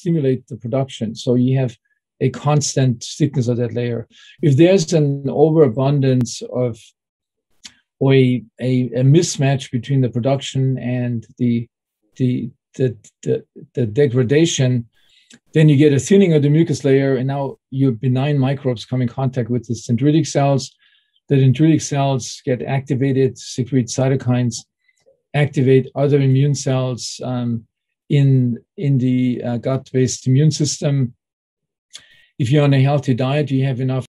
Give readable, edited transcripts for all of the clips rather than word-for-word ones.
stimulate the production. So you have a constant thickness of that layer. If there's an overabundance of, or a mismatch between the production and the degradation, then you get a thinning of the mucus layer, and now your benign microbes come in contact with the dendritic cells. The dendritic cells get activated, secrete cytokines, activate other immune cells in the gut-based immune system. If you're on a healthy diet, you have enough.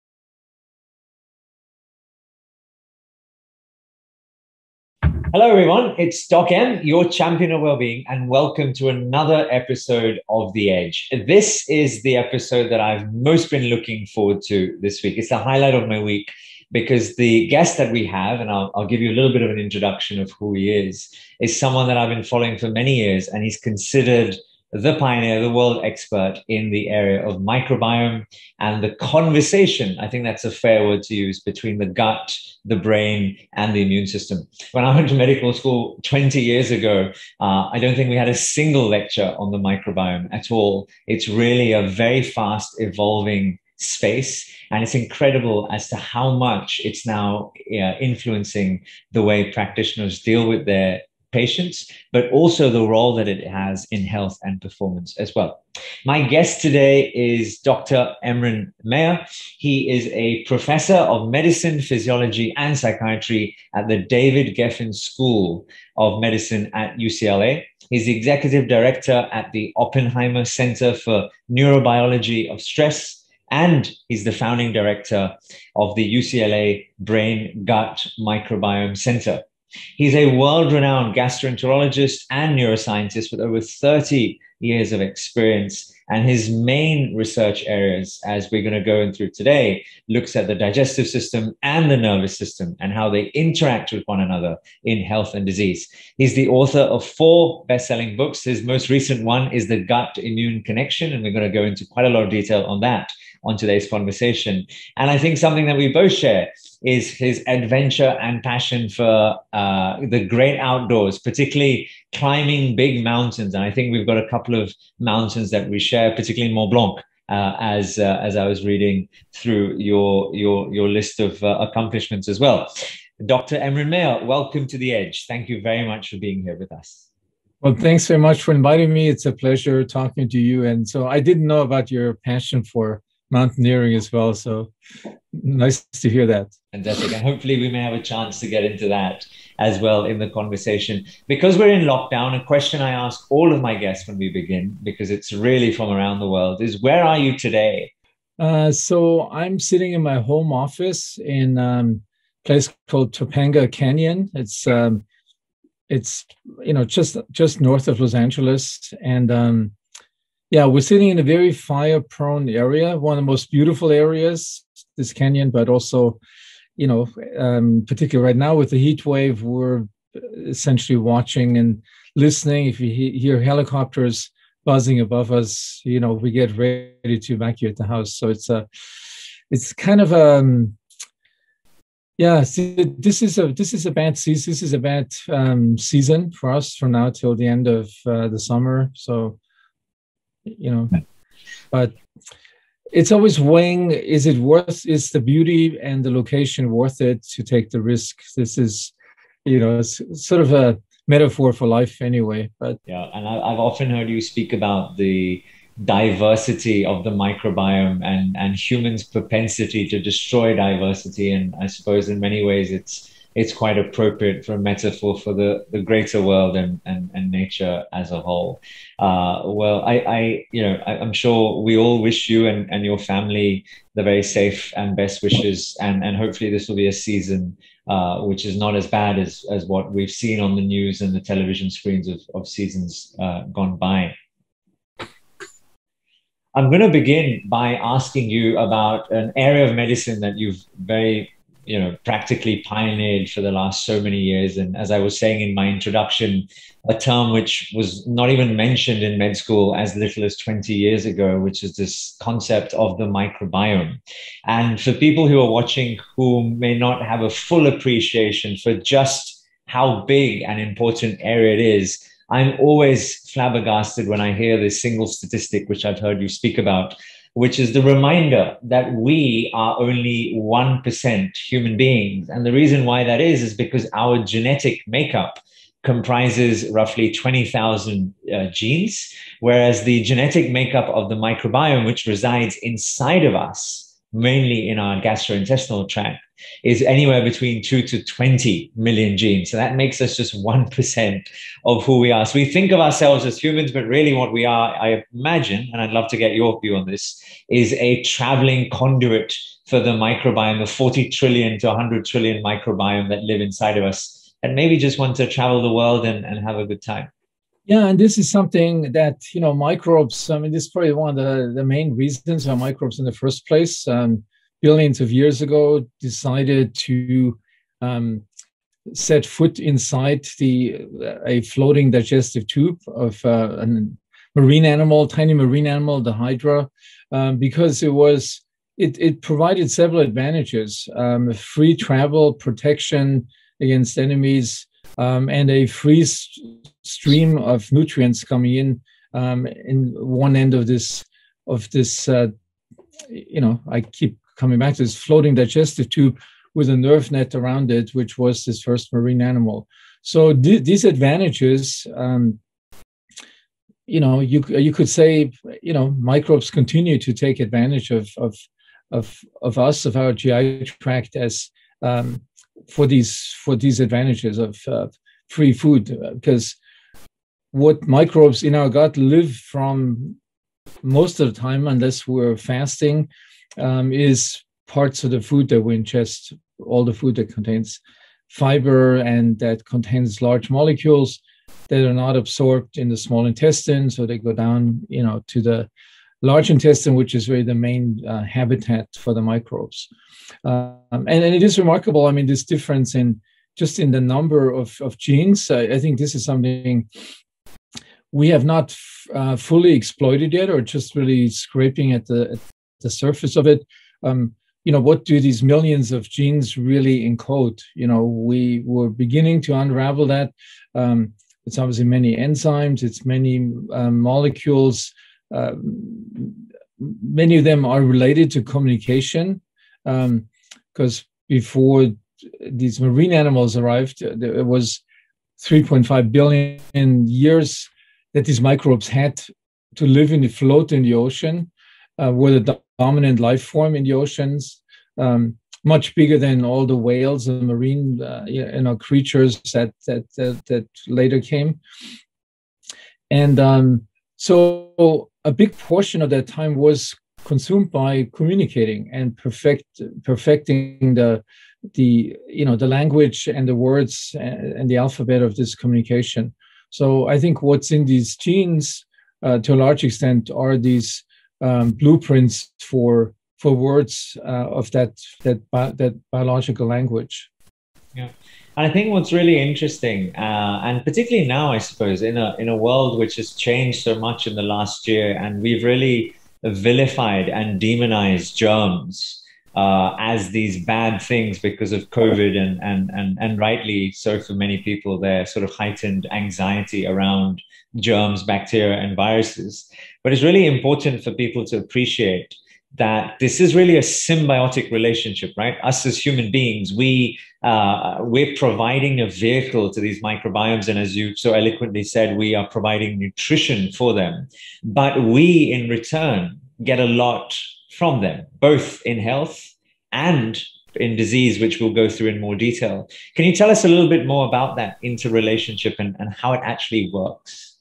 Hello, everyone. It's Doc M, your champion of well-being, and welcome to another episode of The Edge. This is the episode that I've most been looking forward to this week. It's the highlight of my week because the guest that we have, and I'll give you a little bit of an introduction of who he is someone that I've been following for many years, and he's considered the pioneer, the world expert in the area of microbiome and the conversation, I think that's a fair word to use, between the gut, the brain, and the immune system. When I went to medical school 20 years ago, I don't think we had a single lecture on the microbiome at all. It's really a very fast evolving space, and it's incredible as to how much it's now influencing the way practitioners deal with their patients, but also the role that it has in health and performance as well. My guest today is Dr. Emeran Mayer. He is a professor of medicine, physiology, and psychiatry at the David Geffen School of Medicine at UCLA. He's the executive director at the Oppenheimer Center for Neurobiology of Stress, and he's the founding director of the UCLA Brain Gut Microbiome Center. He's a world-renowned gastroenterologist and neuroscientist with over 30 years of experience. And his main research areas, as we're going to go through today, looks at the digestive system and the nervous system and how they interact with one another in health and disease. He's the author of 4 best-selling books. His most recent one is The Gut-Immune Connection, and we're going to go into quite a lot of detail on that on today's conversation. And I think something that we both share is his adventure and passion for the great outdoors, particularly climbing big mountains. And I think we've got a couple of mountains that we share, particularly Mont Blanc, as I was reading through your list of accomplishments as well. Dr. Emeran Mayer, welcome to The Edge. Thank you very much for being here with us. Well, thanks very much for inviting me. It's a pleasure talking to you. And so I didn't know about your passion for mountaineering as well. So nice to hear that. Fantastic. And hopefully we may have a chance to get into that as well in the conversation. Because we're in lockdown, a question I ask all of my guests when we begin, because it's really from around the world, is where are you today? So I'm sitting in my home office in a place called Topanga Canyon. It's just north of Los Angeles. And yeah, we're sitting in a very fire-prone area, one of the most beautiful areas, this canyon, but also, particularly right now with the heat wave, we're essentially watching and listening. If you hear helicopters buzzing above us, we get ready to evacuate the house. So it's kind of this is a bad season. This is a bad season for us from now till the end of the summer. So. But it's always weighing, is the beauty and the location worth it to take the risk? This is, it's sort of a metaphor for life anyway. But yeah, and I've often heard you speak about the diversity of the microbiome and humans' propensity to destroy diversity. And I suppose in many ways it's quite appropriate for a metaphor for the greater world and nature as a whole. Well, I'm sure we all wish you and your family the very safe and best wishes, and hopefully this will be a season which is not as bad as what we've seen on the news and the television screens of seasons gone by. I'm going to begin by asking you about an area of medicine that you've very practically pioneered for the last so many years. And as I was saying in my introduction, a term which was not even mentioned in med school as little as 20 years ago, which is this concept of the microbiome. And for people who are watching who may not have a full appreciation for just how big an important area it is, I'm always flabbergasted when I hear this single statistic, which I've heard you speak about, which is the reminder that we are only 1% human beings. And the reason why that is because our genetic makeup comprises roughly 20,000 genes, whereas the genetic makeup of the microbiome, which resides inside of us, mainly in our gastrointestinal tract, is anywhere between 2 to 20 million genes. So that makes us just 1% of who we are. So we think of ourselves as humans, but really what we are, I imagine, and I'd love to get your view on this, is a traveling conduit for the microbiome, the 40 trillion to 100 trillion microbiome that live inside of us, and maybe just want to travel the world and have a good time. Yeah, and this is something that, microbes, I mean, this is probably one of the main reasons why microbes in the first place, billions of years ago, decided to set foot inside a floating digestive tube of a marine animal, tiny marine animal, the hydra, because it provided several advantages: free travel, protection against enemies, and a free stream of nutrients coming in one end of this. I keep coming back to this floating digestive tube with a nerve net around it, which was this first marine animal. So these advantages, you could say, microbes continue to take advantage of us, of our GI tract, as for these advantages of free food, because what microbes in our gut live from most of the time, unless we're fasting, is parts of the food that we ingest, all the food that contains fiber and that contains large molecules that are not absorbed in the small intestine, so they go down, to the large intestine, which is really the main habitat for the microbes. And it is remarkable, I mean, this difference in the number of genes. I think this is something we have not fully exploited yet, or just really scraping at the surface of it. What do these millions of genes really encode? We were beginning to unravel that. It's obviously many enzymes, it's many molecules. Many of them are related to communication, because before these marine animals arrived, it was 3.5 billion years that these microbes had to live float in the ocean, were the dominant life form in the oceans, much bigger than all the whales and marine creatures that later came. And so a big portion of that time was consumed by communicating and perfecting the language and the words and the alphabet of this communication. So I think what's in these genes, to a large extent, are these blueprints for words of that biological language. Yeah, and I think what's really interesting, and particularly now, I suppose, in a world which has changed so much in the last year, and we've really vilified and demonized germs as these bad things because of COVID, and rightly so for many people, their sort of heightened anxiety around germs, bacteria, and viruses. But it's really important for people to appreciate that this is really a symbiotic relationship, right? Us as human beings, we're providing a vehicle to these microbiomes, and as you so eloquently said, we are providing nutrition for them. But we, in return, get a lot from them, both in health and in disease, which we'll go through in more detail. Can you tell us a little bit more about that interrelationship and how it actually works?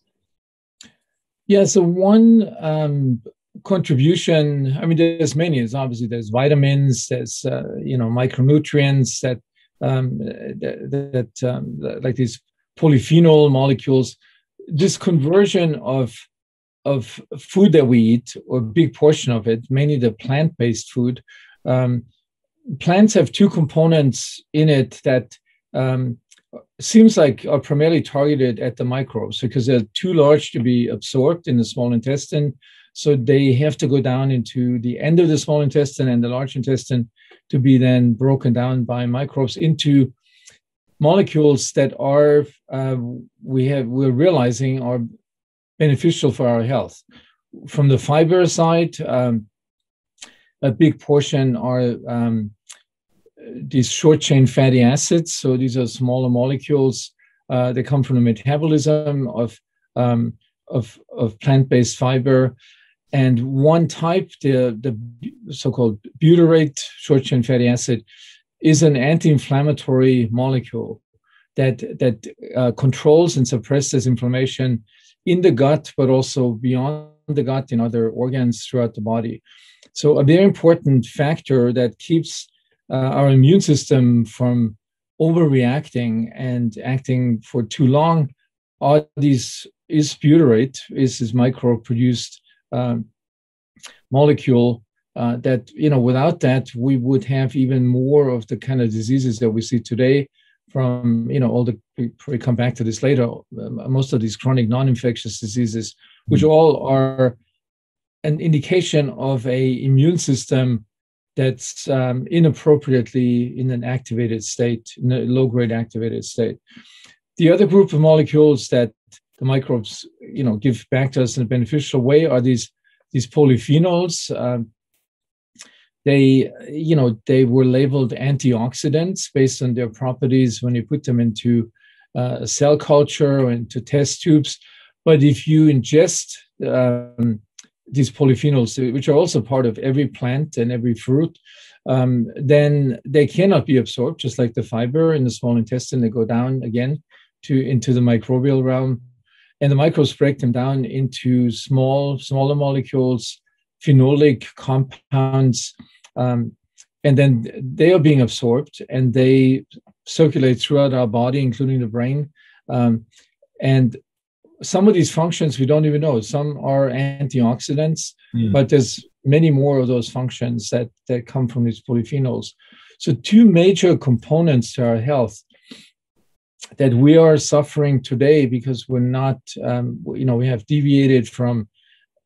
Yeah, so one contribution, I mean, there's many. There's vitamins, there's micronutrients that like these polyphenol molecules. This conversion of food that we eat, or a big portion of it, mainly the plant-based food. Plants have two components in it that seems like are primarily targeted at the microbes, because they're too large to be absorbed in the small intestine. So they have to go down into the end of the small intestine and the large intestine to be then broken down by microbes into molecules that are we're realizing are beneficial for our health. From the fiber side, a big portion are these short chain fatty acids. So these are smaller molecules. They come from the metabolism of plant-based fiber. And one type, the so-called butyrate short chain fatty acid, is an anti-inflammatory molecule that controls and suppresses inflammation in the gut, but also beyond the gut in other organs throughout the body. So a very important factor that keeps our immune system from overreacting and acting for too long is butyrate, is this micro-produced molecule that, without that, we would have even more of the kind of diseases that we see today from, we come back to this later, most of these chronic non-infectious diseases, which all are an indication of a immune system that's inappropriately in an activated state, in a low-grade activated state. The other group of molecules that the microbes, give back to us in a beneficial way are these polyphenols. They were labeled antioxidants based on their properties when you put them into a cell culture or into test tubes. But if you ingest these polyphenols, which are also part of every plant and every fruit, then they cannot be absorbed, just like the fiber in the small intestine. They go down again into the microbial realm. And the microbes break them down into smaller molecules, phenolic compounds, and then they are being absorbed and they circulate throughout our body, including the brain. And some of these functions we don't even know. Some are antioxidants, but there's many more of those functions that come from these polyphenols. So two major components to our health that we are suffering today because we're not, we have deviated from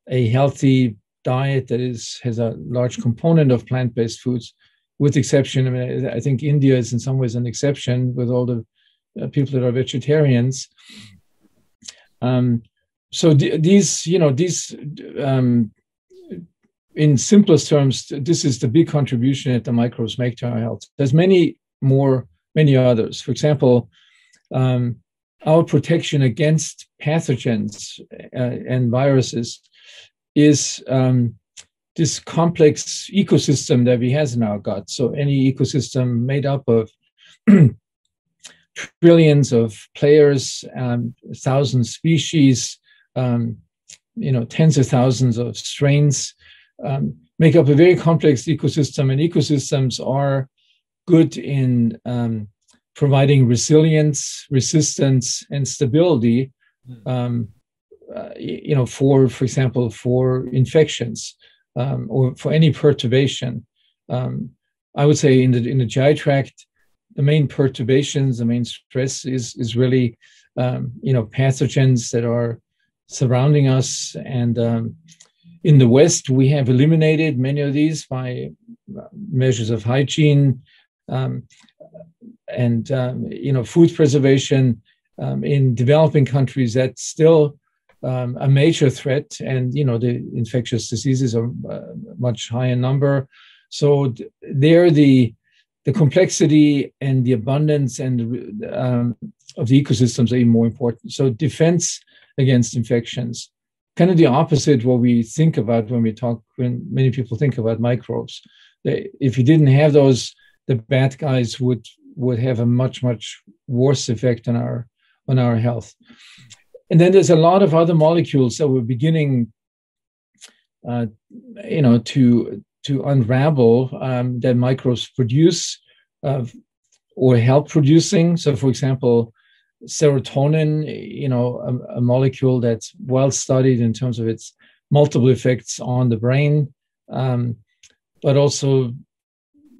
a healthy diet that has a large component of plant-based foods, with exception, I think India is in some ways an exception with all the people that are vegetarians. So these, in simplest terms, this is the big contribution that the microbes make to our health. There's many others. For example, our protection against pathogens and viruses is this complex ecosystem that we have in our gut. So any ecosystem made up of trillions of players, 1,000 species, tens of thousands of strains, make up a very complex ecosystem. And ecosystems are good in providing resilience, resistance, and stability, for example, for infections or for any perturbation. I would say in the GI tract, the main perturbations, the main stress is really, pathogens that are surrounding us. And in the West, we have eliminated many of these by measures of hygiene and food preservation. In developing countries, that's still a major threat, and the infectious diseases are much higher number. So there, the complexity and the abundance and of the ecosystems are even more important. So defense against infections, kind of the opposite what we think about when many people think about microbes. If you didn't have those, the bad guys would have a much worse effect on our health. And then there's a lot of other molecules that we're beginning, to unravel that microbes produce or help producing. So, for example, serotonin, a molecule that's well studied in terms of its multiple effects on the brain, but also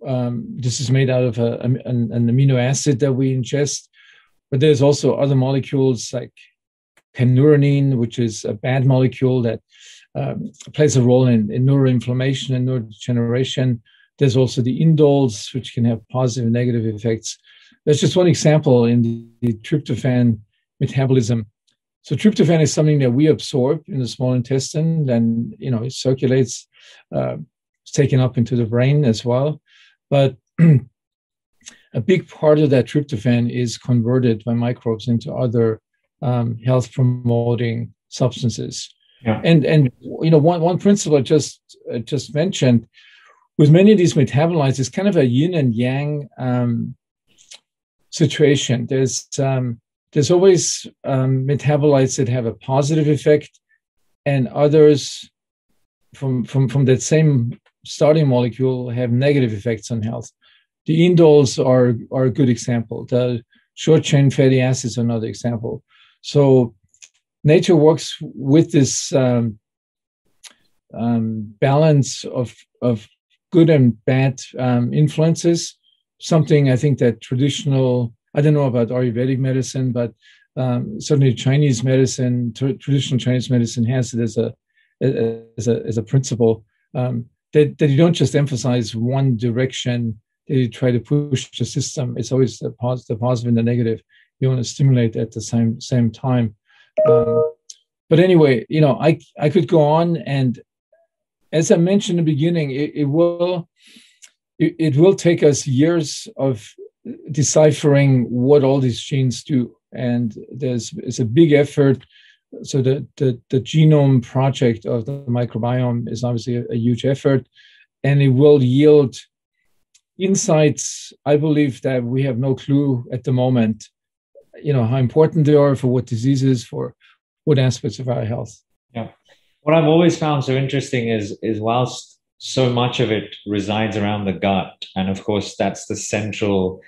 this is made out of an amino acid that we ingest. But there's also other molecules like cannurinine, which is a bad molecule that plays a role in neuroinflammation and neurodegeneration. There's also the indoles, which can have positive and negative effects. That's just one example in the tryptophan metabolism. So tryptophan is something that we absorb in the small intestine, then it circulates, it's taken up into the brain as well. But a big part of that tryptophan is converted by microbes into other health promoting substances. Yeah. And one principle I just mentioned with many of these metabolites is kind of a yin and yang situation. There's always metabolites that have a positive effect, and others from that same starting molecule have negative effects on health. The indoles are a good example. The short chain fatty acids are another example. So nature works with this balance of good and bad influences. Something I think that traditional, I don't know about Ayurvedic medicine, but certainly Chinese medicine, traditional Chinese medicine has it as a principle that you don't just emphasize one direction, that you try to push the system. It's always the positive and the negative. You want to stimulate at the same time. But anyway, I could go on, and as I mentioned in the beginning, it will take us years of deciphering what all these genes do, and it's a big effort. So the genome project of the microbiome is obviously a huge effort, and it will yield insights, I believe, that we have no clue at the moment, how important they are for what diseases, for what aspects of our health. Yeah. What I've always found so interesting is whilst so much of it resides around the gut, and of course that's the central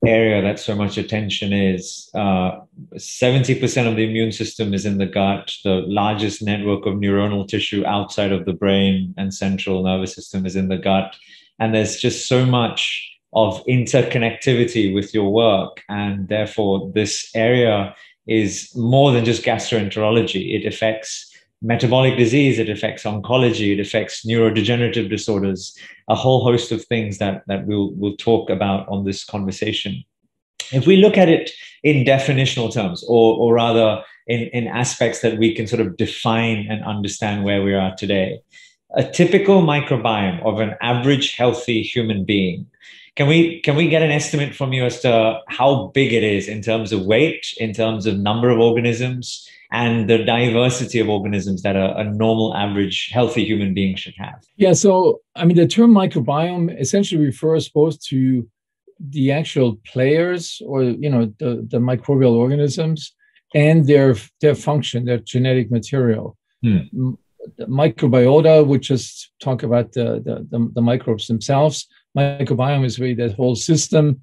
area that so much attention is. 70% of the immune system is in the gut. The largest network of neuronal tissue outside of the brain and central nervous system is in the gut. And there's just so much of interconnectivity with your work. And therefore, this area is more than just gastroenterology. It affects metabolic disease, it affects oncology, it affects neurodegenerative disorders, a whole host of things that we'll talk about on this conversation. If we look at it in definitional terms, or rather in aspects that we can sort of define and understand where we are today, a typical microbiome of an average healthy human being, can we get an estimate from you as to how big it is in terms of weight, in terms of number of organisms, and the diversity of organisms that a normal, average, healthy human being should have? Yeah, so I mean, the term microbiome essentially refers both to the actual players, or the microbial organisms, and their function, their genetic material. The microbiota would just talk about the microbes themselves. Microbiome is really that whole system,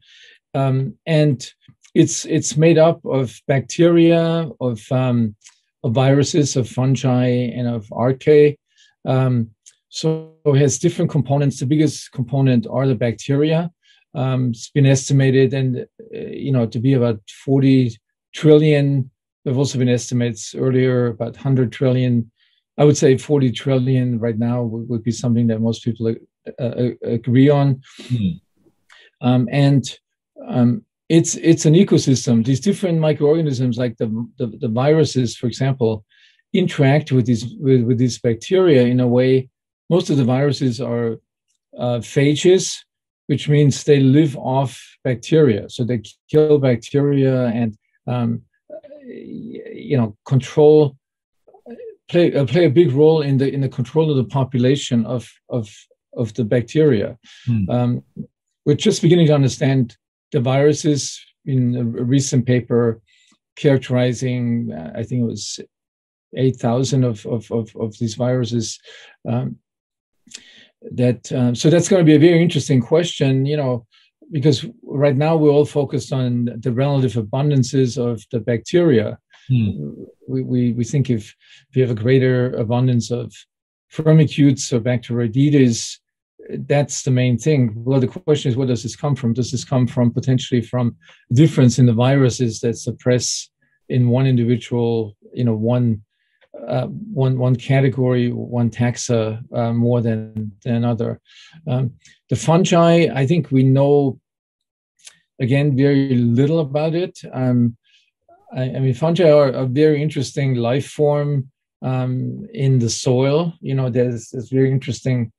and it's made up of bacteria, of viruses, of fungi, and of archaea. So it has different components. The biggest component are the bacteria. It's been estimated, and to be about 40 trillion. There have also been estimates earlier about 100 trillion. I would say 40 trillion right now would be something that most people agree on. It's an ecosystem. These different microorganisms, like the viruses, for example, interact with these bacteria in a way. Most of the viruses are phages, which means they live off bacteria. So they kill bacteria and control. Play a big role in the control of the population of the bacteria. We're just beginning to understand the viruses. In a recent paper characterizing, I think it was 8,000 of these viruses. So that's going to be a very interesting question, because right now we're all focused on the relative abundances of the bacteria. We think if we have a greater abundance of firmicutes or Bacteroidetes, that's the main thing. Well, the question is, where does this come from? Does this come from potentially from difference in the viruses that suppress in one individual, one category, one taxa more than another? The fungi, I think we know again, very little about it. I mean, fungi are a very interesting life form in the soil. There's very interesting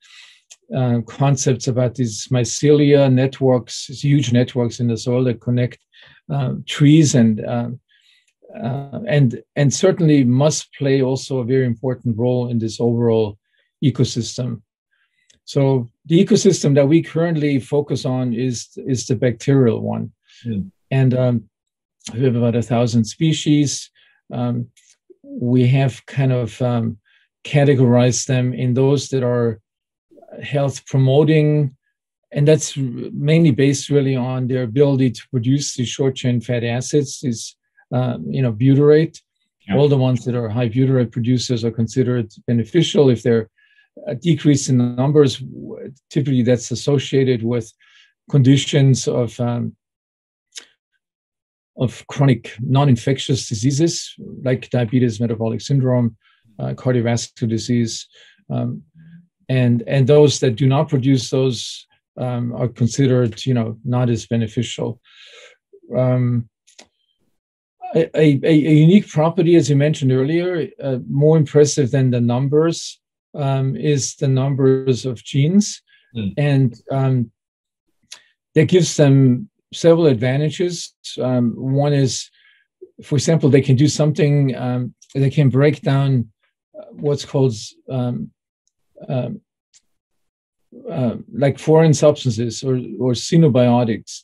concepts about these mycelia networks, these huge networks in the soil that connect trees and certainly must play also a very important role in this overall ecosystem. So the ecosystem that we currently focus on is the bacterial one. And we have about 1,000 species. We have kind of categorized them in those that are health promoting, and that's mainly based really on their ability to produce these short chain fatty acids, these butyrate. All the ones that are high butyrate producers are considered beneficial. If they're decreased in numbers, typically that's associated with conditions of chronic non-infectious diseases like diabetes, metabolic syndrome, cardiovascular disease, and those that do not produce those are considered, not as beneficial. A unique property, as you mentioned earlier, more impressive than the numbers, is the numbers of genes, and that gives them several advantages. One is, for example, they can do something. They can break down what's called like foreign substances or xenobiotics,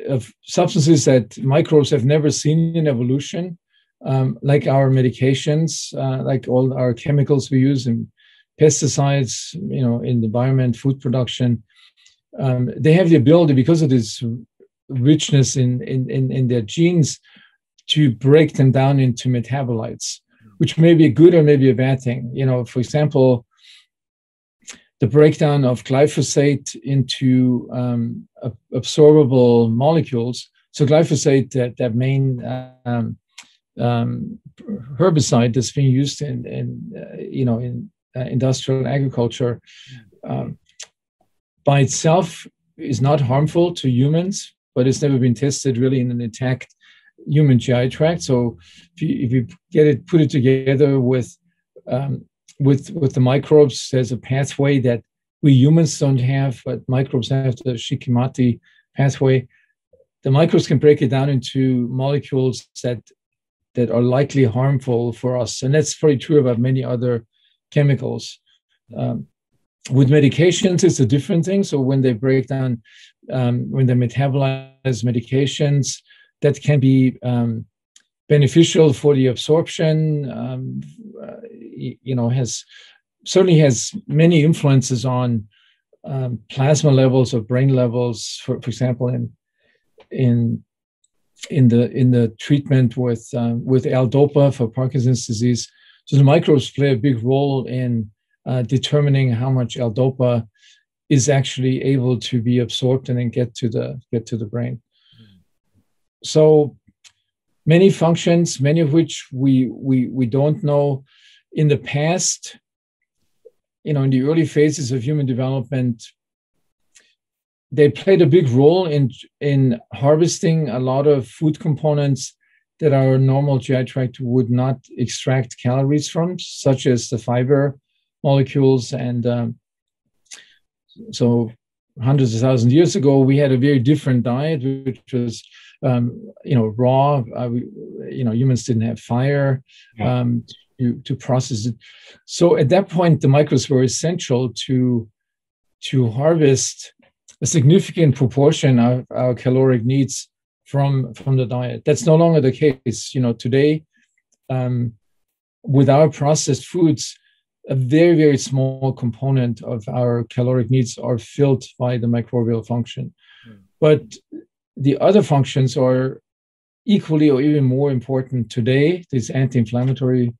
of substances that microbes have never seen in evolution, like our medications, like all our chemicals we use in pesticides, in the environment, food production. They have the ability, because of this richness in their genes, to break them down into metabolites, which may be a good or maybe a bad thing. For example, the breakdown of glyphosate into absorbable molecules. So glyphosate, that main herbicide that's being used in industrial agriculture, by itself is not harmful to humans, but it's never been tested really in an intact human GI tract. So if you put it together with the microbes, there's a pathway that we humans don't have, but microbes have, the Shikimati pathway. The microbes can break it down into molecules that are likely harmful for us. And that's probably true about many other chemicals. With medications, it's a different thing. So when they break down, when they metabolize medications, that can be beneficial for the absorption, certainly has many influences on plasma levels or brain levels. For example, in the treatment with L-DOPA for Parkinson's disease. So the microbes play a big role in determining how much L-DOPA is actually able to be absorbed and then get to the brain. So many functions, many of which we don't know. In the past, in the early phases of human development, they played a big role in harvesting a lot of food components that our normal GI tract would not extract calories from, such as the fiber molecules. And so hundreds of thousands of years ago, we had a very different diet, which was raw. Humans didn't have fire to process it. So at that point, the microbes were essential to harvest a significant proportion of our caloric needs from the diet. That's no longer the case. Today, with our processed foods, a very, very small component of our caloric needs are filled by the microbial function. But the other functions are equally or even more important today, these anti-inflammatory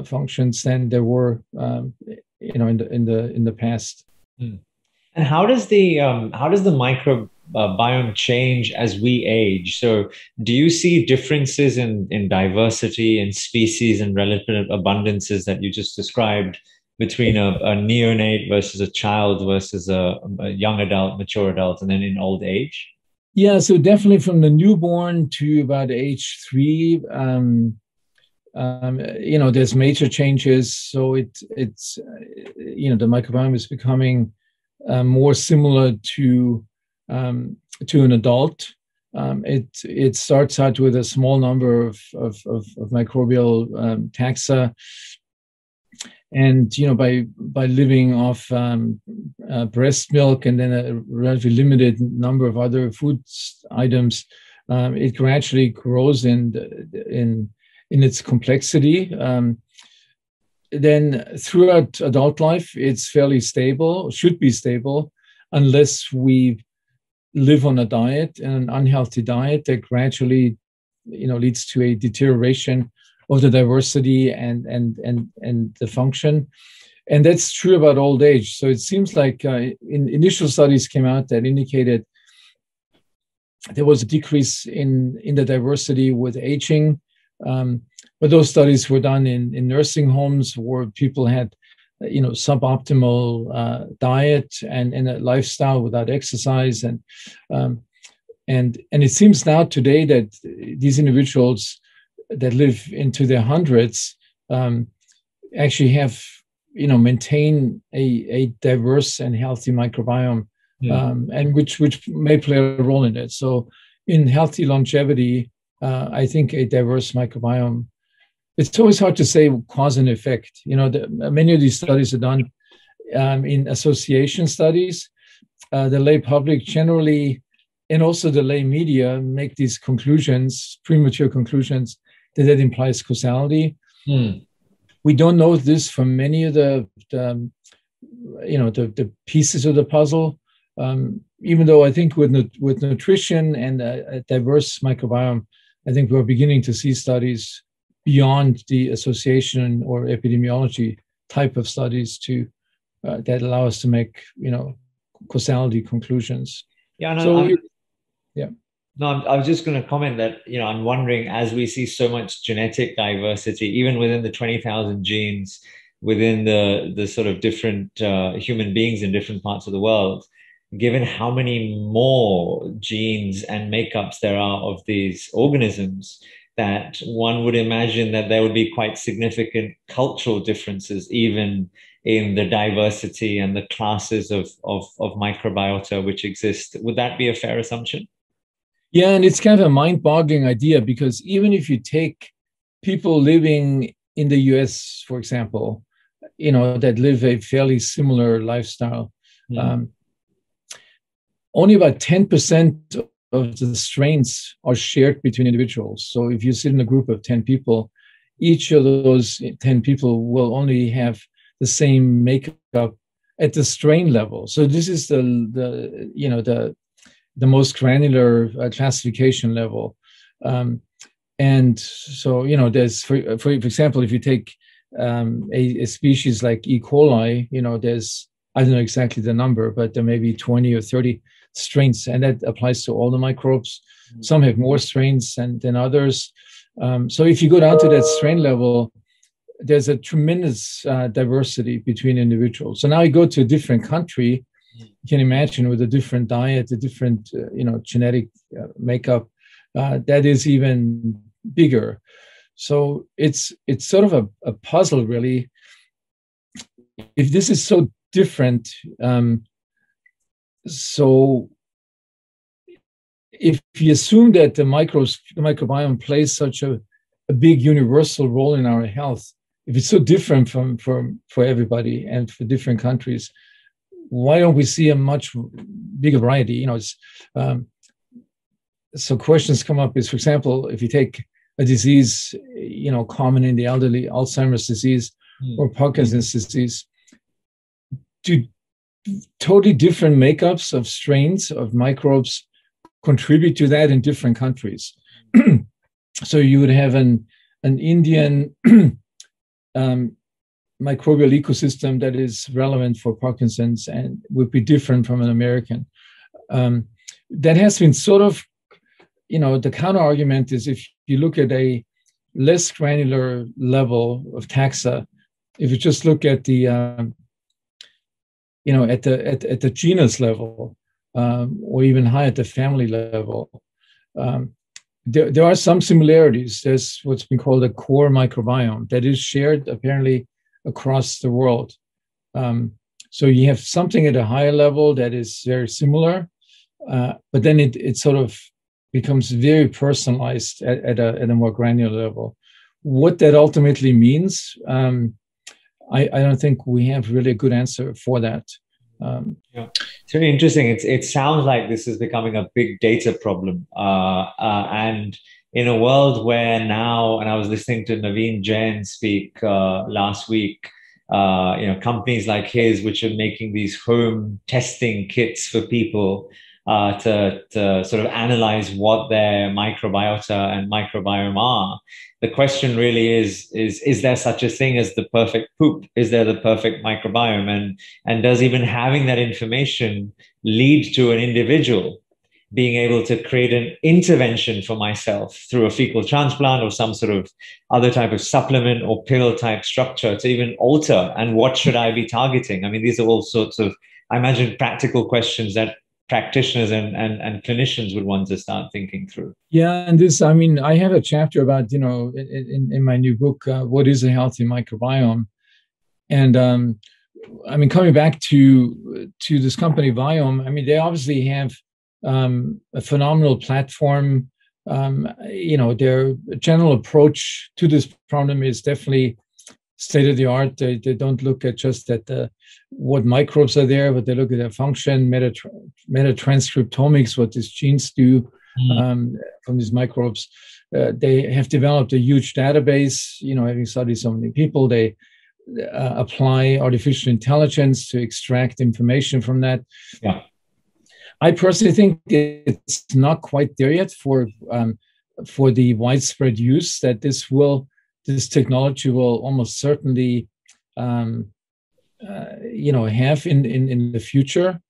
functions, than there were in the past. And how does the microbiome change as we age? So do you see differences in diversity and species and relative abundances that you just described between a neonate versus a child versus a young adult, mature adult, and then in old age? Yeah, so definitely from the newborn to about age 3, there's major changes. So it's the microbiome is becoming more similar to an adult. It starts out with a small number of microbial taxa, and by living off breast milk and then a relatively limited number of other food items, it gradually grows in its complexity. Then throughout adult life, it's fairly stable, should be stable, unless we live on a diet, an unhealthy diet that gradually, leads to a deterioration of the diversity and the function. And that's true about old age. So it seems like initial studies came out that indicated there was a decrease in the diversity with aging. But those studies were done in nursing homes where people had, suboptimal diet and a lifestyle without exercise, and it seems now today that these individuals that live into their hundreds actually have, maintain a diverse and healthy microbiome, and which may play a role in it. So in healthy longevity, I think a diverse microbiome. It's always hard to say cause and effect. Many of these studies are done in association studies. The lay public generally, and also the lay media, make these conclusions, premature conclusions, that implies causality. We don't know this from many of the pieces of the puzzle. Even though I think with nutrition and a diverse microbiome, I think we're beginning to see studies beyond the association or epidemiology type of studies that allow us to make causality conclusions. Yeah, No, I was just going to comment that I'm wondering, as we see so much genetic diversity, even within the 20,000 genes within the sort of different human beings in different parts of the world, given how many more genes and makeups there are of these organisms, that one would imagine that there would be quite significant cultural differences, even in the diversity and the classes of microbiota which exist. Would that be a fair assumption? Yeah, and it's kind of a mind-boggling idea, because even if you take people living in the US, for example, that live a fairly similar lifestyle, only about 10% of the strains are shared between individuals. So if you sit in a group of 10 people, each of those 10 people will only have the same makeup at the strain level. So this is the most granular classification level. And so, there's, for example, if you take a species like E. coli, there's, I don't know exactly the number, but there may be 20 or 30 strains, and that applies to all the microbes. Some have more strains than others. So if you go down to that strain level, there's a tremendous diversity between individuals. So now you go to a different country, you can imagine, with a different diet, a different genetic makeup, that is even bigger. So it's sort of a puzzle, really. If this is so different, so if you assume that the microbiome plays such a big universal role in our health, if it's so different for everybody and for different countries, why don't we see a much bigger variety? So questions come up is, for example, if you take a disease, common in the elderly, Alzheimer's disease or Parkinson's disease, do totally different makeups of strains of microbes contribute to that in different countries? So you would have an Indian microbial ecosystem that is relevant for Parkinson's and would be different from an American. That has been sort of, the counter argument is, if you look at a less granular level of taxa, if you just look at the at the genus level, or even high at the family level, there are some similarities. There's what's been called a core microbiome that is shared apparently across the world. So you have something at a higher level that is very similar, but then it sort of becomes very personalized at a more granular level. What that ultimately means, I don't think we have really a good answer for that. Yeah. It's really interesting. It sounds like this is becoming a big data problem. And in a world where now, and I was listening to Naveen Jain speak last week, companies like his, which are making these home testing kits for people to sort of analyze what their microbiota and microbiome are. The question really is there such a thing as the perfect poop? Is there the perfect microbiome? And does even having that information lead to an individual being able to create an intervention for myself through a fecal transplant or some sort of other type of supplement or pill type structure to even alter? And what should I be targeting? I mean, these are all sorts of, I imagine, practical questions that practitioners and clinicians would want to start thinking through. Yeah, and this, I mean, I have a chapter about, in my new book, what is a healthy microbiome? And I mean, coming back to this company, Viome, I mean, they obviously have a phenomenal platform. Their general approach to this problem is definitely state of the art. They don't look at just at what microbes are there, but they look at their function, metatranscriptomics, what these genes do from these microbes. They have developed a huge database, having studied so many people. They apply artificial intelligence to extract information from that. Yeah. I personally think it's not quite there yet for the widespread use that this technology will almost certainly have in the future,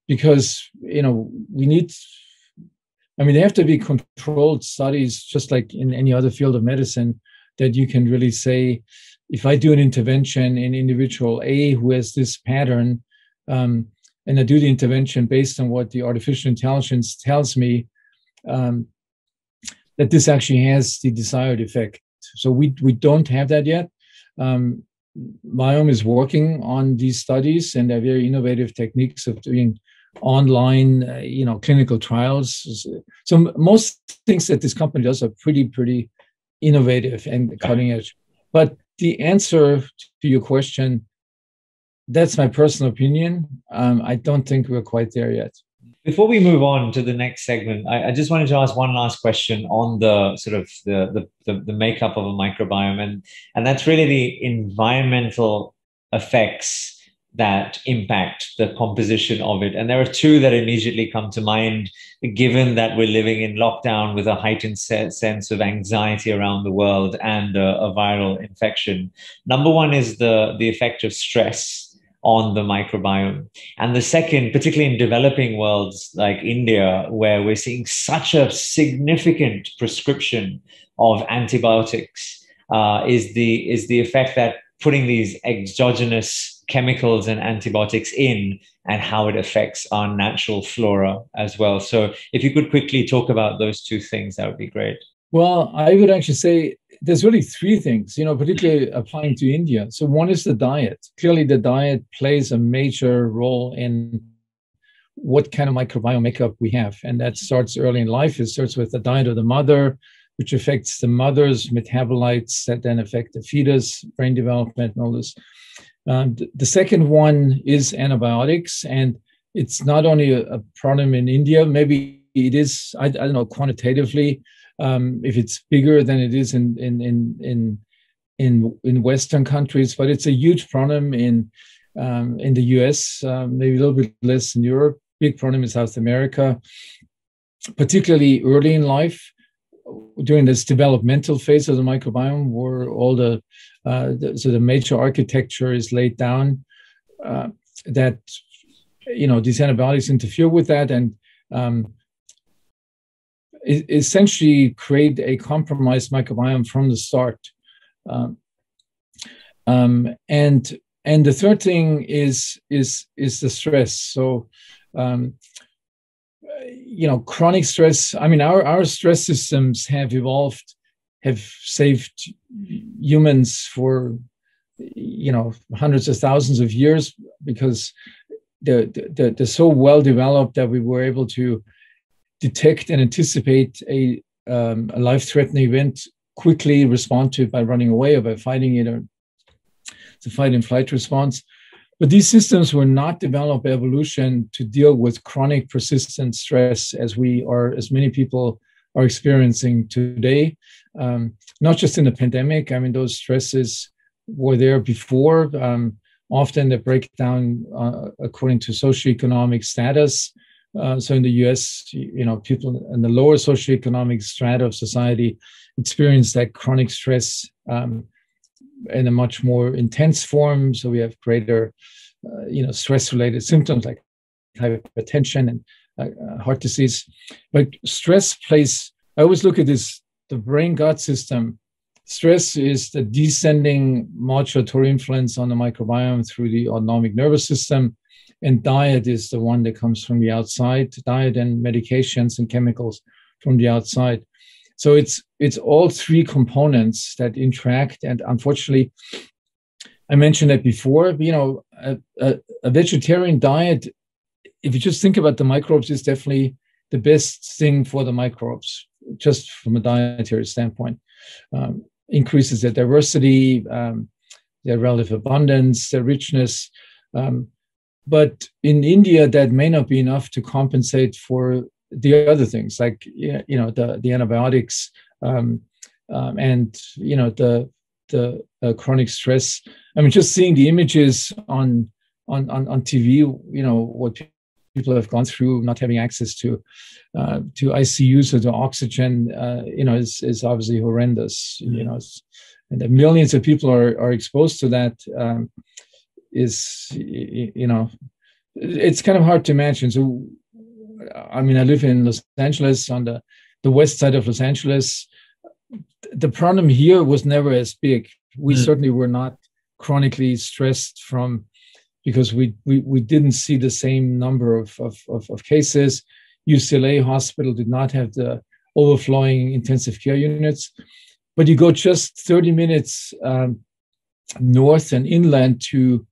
because we need. I mean, they have to be controlled studies, just like in any other field of medicine, that you can really say, if I do an intervention in individual A who has this pattern, and I do the intervention based on what the artificial intelligence tells me, that this actually has the desired effect. So we don't have that yet. Viome is working on these studies, and they're very innovative techniques of doing online, clinical trials. So most things that this company does are pretty innovative and cutting edge. But the answer to your question, that's my personal opinion. I don't think we're quite there yet. Before we move on to the next segment, I just wanted to ask one last question on the sort of the makeup of a microbiome, and that's really the environmental effects that impact the composition of it. And there are two that immediately come to mind, given that we're living in lockdown with a heightened sense of anxiety around the world and a viral infection. Number one is the effect of stress on the microbiome. And the second, particularly in developing worlds like India, where we're seeing such a significant prescription of antibiotics, is the effect that putting these exogenous chemicals and antibiotics in, and how it affects our natural flora as well. So if you could quickly talk about those two things, that would be great. Well, I would actually say there's really three things, particularly applying to India. So one is the diet. Clearly, the diet plays a major role in what kind of microbiome makeup we have. And that starts early in life. It starts with the diet of the mother, which affects the mother's metabolites that then affect the fetus, brain development, and all this. The second one is antibiotics. And it's not only a problem in India, maybe it is, I don't know, quantitatively, if it's bigger than it is in Western countries, but it's a huge problem in the US, maybe a little bit less in Europe. Big problem in South America, particularly early in life, during this developmental phase of the microbiome, where all the major architecture is laid down, that these antibiotics interfere with that and essentially create a compromised microbiome from the start. And the third thing is the stress. So chronic stress. I mean, our stress systems have evolved, have saved humans for hundreds of thousands of years, because they're so well developed that we were able to detect and anticipate a life-threatening event, quickly respond to it by running away or by fighting it, or the fight and flight response. But these systems were not developed by evolution to deal with chronic persistent stress as many people are experiencing today. Not just in the pandemic. I mean, those stresses were there before. Often they break down according to socioeconomic status. So in the US, people in the lower socioeconomic strata of society experience that chronic stress in a much more intense form. So we have greater, stress-related symptoms like hypertension and heart disease. But stress plays, I always look at this, the brain-gut system. Stress is the descending modulatory influence on the microbiome through the autonomic nervous system. And diet is the one that comes from the outside, diet and medications and chemicals from the outside. So it's all three components that interact. And unfortunately, I mentioned that before, a vegetarian diet, if you just think about the microbes, is definitely the best thing for the microbes, just from a dietary standpoint. Increases their diversity, their relative abundance, their richness. But in India, that may not be enough to compensate for the other things, like the antibiotics and the chronic stress. I mean, just seeing the images on TV, what people have gone through, not having access to ICUs or to oxygen, is obviously horrendous. And the millions of people are exposed to that. It's kind of hard to imagine. So, I mean, I live in Los Angeles, on the west side of Los Angeles. The problem here was never as big. We certainly were not chronically stressed because we didn't see the same number of cases. UCLA hospital did not have the overflowing intensive care units. But you go just 30 minutes north and inland to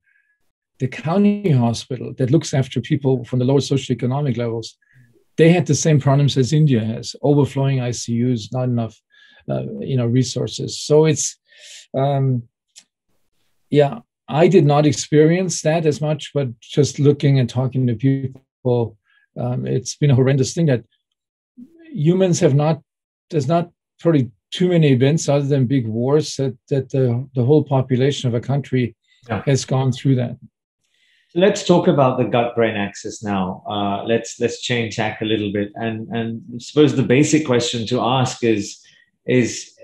the county hospital that looks after people from the lower socioeconomic levels. They had the same problems as India has: overflowing ICUs, not enough, resources. So it's, I did not experience that as much, but just looking and talking to people, it's been a horrendous thing that humans there's not probably too many events other than big wars that the whole population of a country has gone through that. Let's talk about the gut-brain axis now. Let's change tack a little bit, and I suppose the basic question to ask is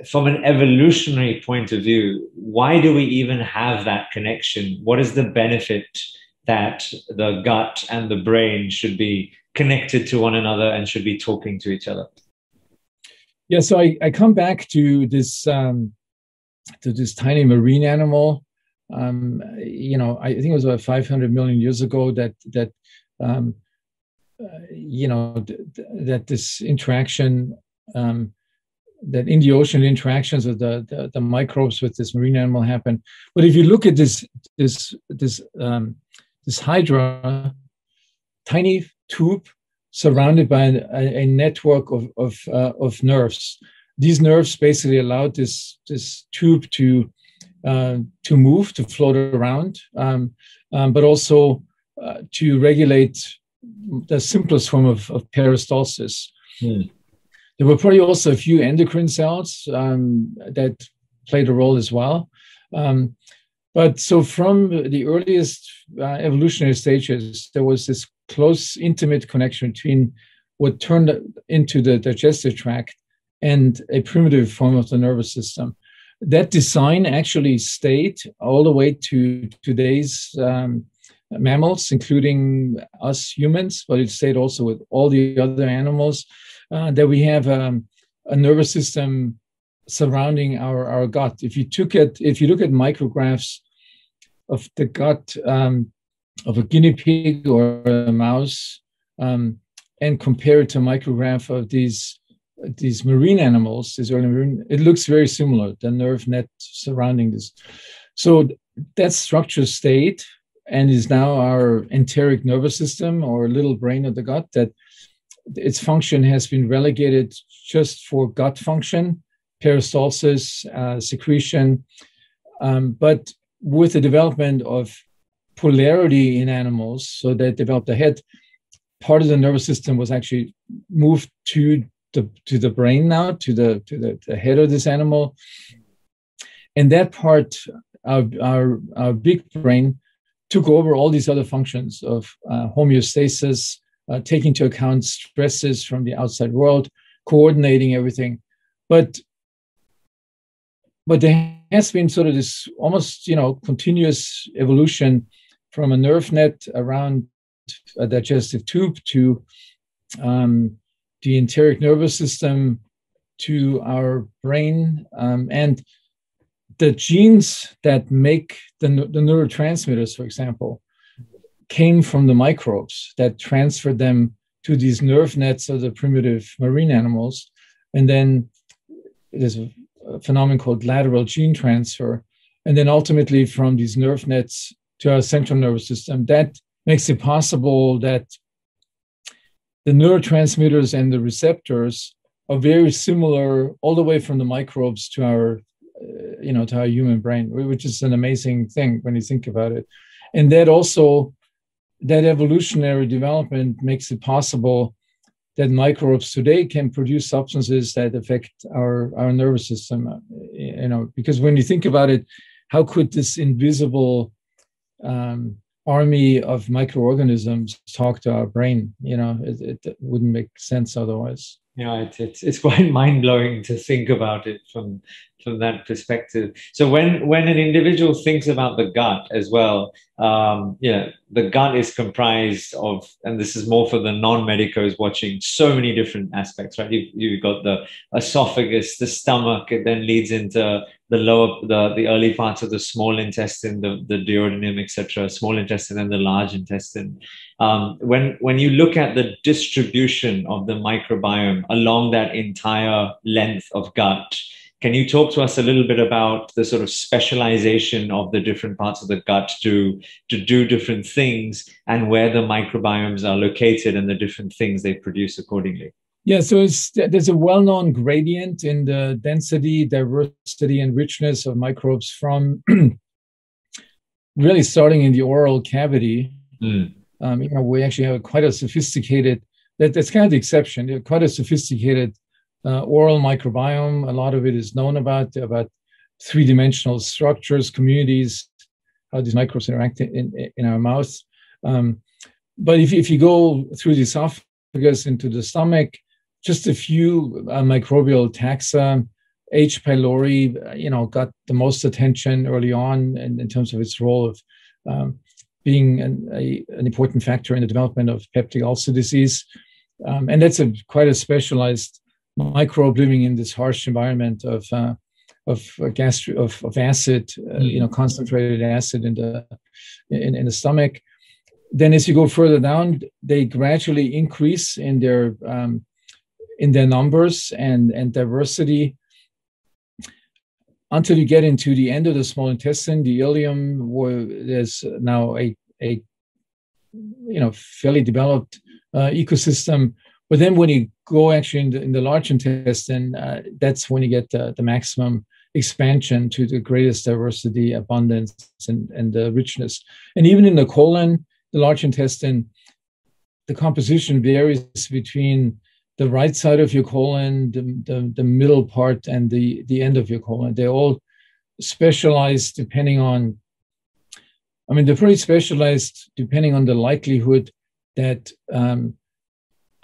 from an evolutionary point of view, why do we even have that connection? What is the benefit that the gut and the brain should be connected to one another and should be talking to each other? Yeah, so I come back to this tiny marine animal. I think it was about 500 million years ago that this interaction, that in the ocean interactions of the microbes with this marine animal happened. But if you look at this hydra, tiny tube surrounded by a network of nerves. These nerves basically allowed this tube to move, to float around, but also to regulate the simplest form of peristalsis. There were probably also a few endocrine cells that played a role as well. But so from the earliest evolutionary stages, there was this close, intimate connection between what turned into the digestive tract and a primitive form of the nervous system. That design actually stayed all the way to today's mammals, including us humans, but it stayed also with all the other animals, that we have a nervous system surrounding our gut. If you look at micrographs of the gut of a guinea pig or a mouse, and compare it to a micrograph of these marine animals, these early marine, it looks very similar, the nerve net surrounding this. So that structure stayed and is now our enteric nervous system, or little brain of the gut, that its function has been relegated just for gut function, peristalsis, secretion. But with the development of polarity in animals, so they developed a head, part of the nervous system was actually moved to the brain now, to the head of this animal. And that part, our big brain, took over all these other functions of homeostasis, taking into account stresses from the outside world, coordinating everything. But there has been sort of this almost, continuous evolution from a nerve net around a digestive tube to the enteric nervous system to our brain, and the genes that make the neurotransmitters, for example, came from the microbes that transferred them to these nerve nets of the primitive marine animals. And then there's a phenomenon called lateral gene transfer. And then ultimately from these nerve nets to our central nervous system, that makes it possible that the neurotransmitters and the receptors are very similar all the way from the microbes to our to our human brain, which is an amazing thing when you think about it. And that also, that evolutionary development makes it possible that microbes today can produce substances that affect our nervous system. Because when you think about it, how could this invisible army of microorganisms talk to our brain? It wouldn't make sense otherwise. It's quite mind-blowing to think about it from that perspective. So when an individual thinks about the gut as well, the gut is comprised of, and this is more for the non-medicos watching, so many different aspects, right? You've got the esophagus, the stomach, it then leads into the early parts of the small intestine, the duodenum, etc., small intestine, and the large intestine. When you look at the distribution of the microbiome along that entire length of gut, can you talk to us a little bit about the sort of specialization of the different parts of the gut to do different things, and where the microbiomes are located and the different things they produce accordingly? Yeah, so there's a well-known gradient in the density, diversity, and richness of microbes from really starting in the oral cavity. We actually have quite a sophisticated, that's kind of the exception, quite a sophisticated oral microbiome. A lot of it is known about three-dimensional structures, communities, how these microbes interact in our mouth. But if you go through the esophagus into the stomach, just a few microbial taxa. H. pylori, got the most attention early on in terms of its role of being an important factor in the development of peptic ulcer disease. And that's quite a specialized microbe living in this harsh environment of acid, concentrated acid in the stomach. Then as you go further down, they gradually increase in their numbers and diversity until you get into the end of the small intestine, the ileum, where there's now a fairly developed ecosystem. But then when you go actually in the large intestine, that's when you get the maximum expansion to the greatest diversity, abundance, and the richness. And even in the colon, the large intestine, the composition varies between the right side of your colon, the middle part, and the end of your colon. They're all specialized depending on, they're pretty specialized depending on the likelihood that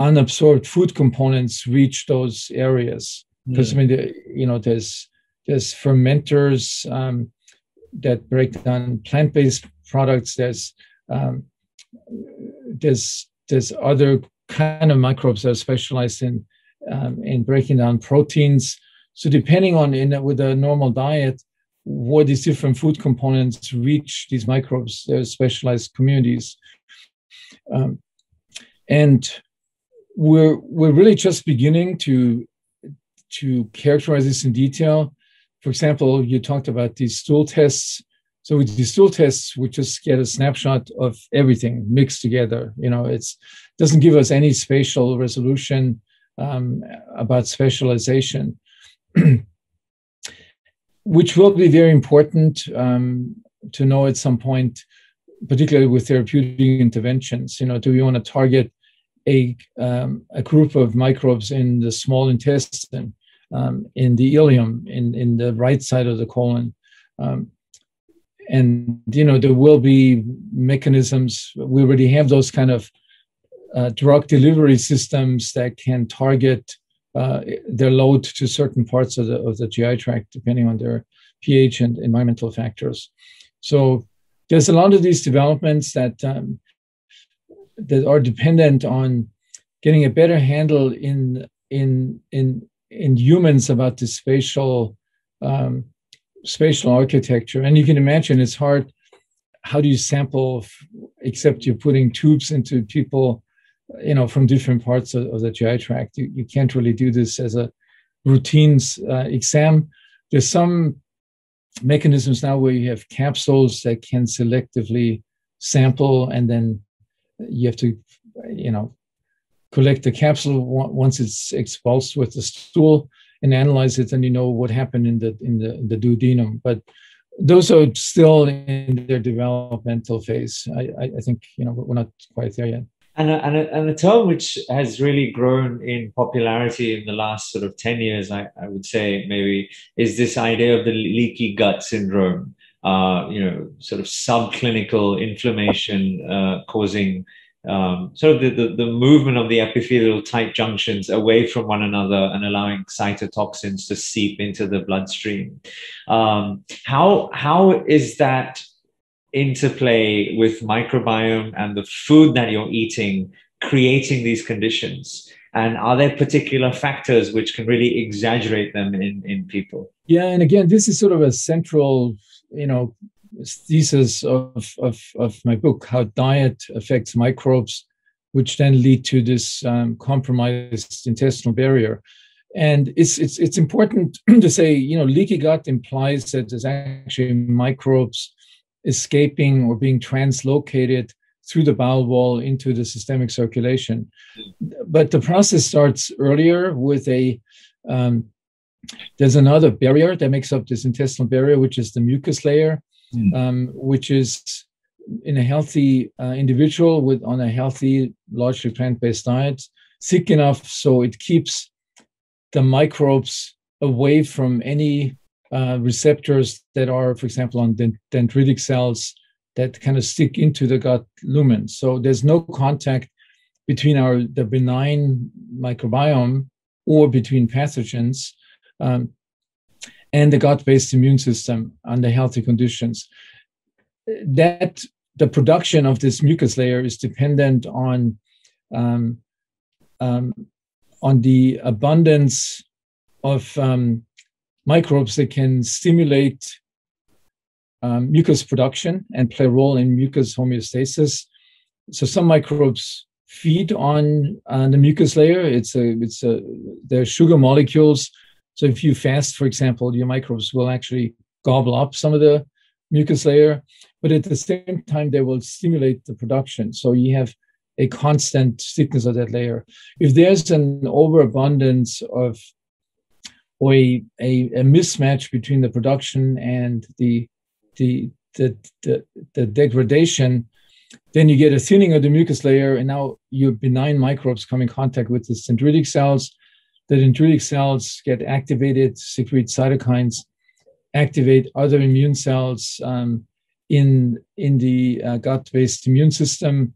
unabsorbed food components reach those areas. Because there's fermenters that break down plant-based products. There's other kind of microbes that are specialized in breaking down proteins. So depending on with a normal diet, what these different food components reach these microbes, their specialized communities. And we're really just beginning to characterize this in detail. For example, you talked about these stool tests. So with these stool tests, we just get a snapshot of everything mixed together. It doesn't give us any spatial resolution about specialization, which will be very important to know at some point, particularly with therapeutic interventions. Do we want to target a group of microbes in the small intestine, in the ileum, in the right side of the colon? And there will be mechanisms. We already have those kind of drug delivery systems that can target their load to certain parts of the GI tract, depending on their pH and environmental factors. So there's a lot of these developments that are dependent on getting a better handle in humans about the spatial architecture. And you can imagine it's hard. How do you sample except you're putting tubes into people, from different parts of the GI tract? You can't really do this as a routine exam. There's some mechanisms now where you have capsules that can selectively sample, and then you have to, collect the capsule once it's expulsed with the stool and analyze it, and what happened in the duodenum. But those are still in their developmental phase. I think we're not quite there yet. And a term which has really grown in popularity in the last sort of 10 years, I would say maybe, is this idea of the leaky gut syndrome. Sort of subclinical inflammation causing sort of the movement of the epithelial tight junctions away from one another and allowing cytotoxins to seep into the bloodstream. How is that interplay with microbiome and the food that you're eating creating these conditions? And are there particular factors which can really exaggerate them in people? Yeah, and again, this is sort of a central, thesis of my book, how diet affects microbes, which then lead to this compromised intestinal barrier. And it's important to say, leaky gut implies that there's actually microbes escaping or being translocated through the bowel wall into the systemic circulation. But the process starts earlier with there's another barrier that makes up this intestinal barrier, which is the mucus layer, which is in a healthy individual on a healthy, largely plant-based diet, thick enough so it keeps the microbes away from any receptors that are, for example, on dendritic cells that kind of stick into the gut lumen. So there's no contact between the benign microbiome or between pathogens and the gut-based immune system under healthy conditions. That the production of this mucus layer is dependent on the abundance of microbes that can stimulate mucus production and play a role in mucus homeostasis. So some microbes feed on the mucus layer. They're sugar molecules. So if you fast, for example, your microbes will actually gobble up some of the mucus layer, but at the same time, they will stimulate the production. So you have a constant thickness of that layer. If there's an overabundance of, or a mismatch between the production and the degradation, then you get a thinning of the mucus layer, and now your benign microbes come in contact with the dendritic cells. The dendritic cells get activated, secrete cytokines, activate other immune cells in the gut-based immune system.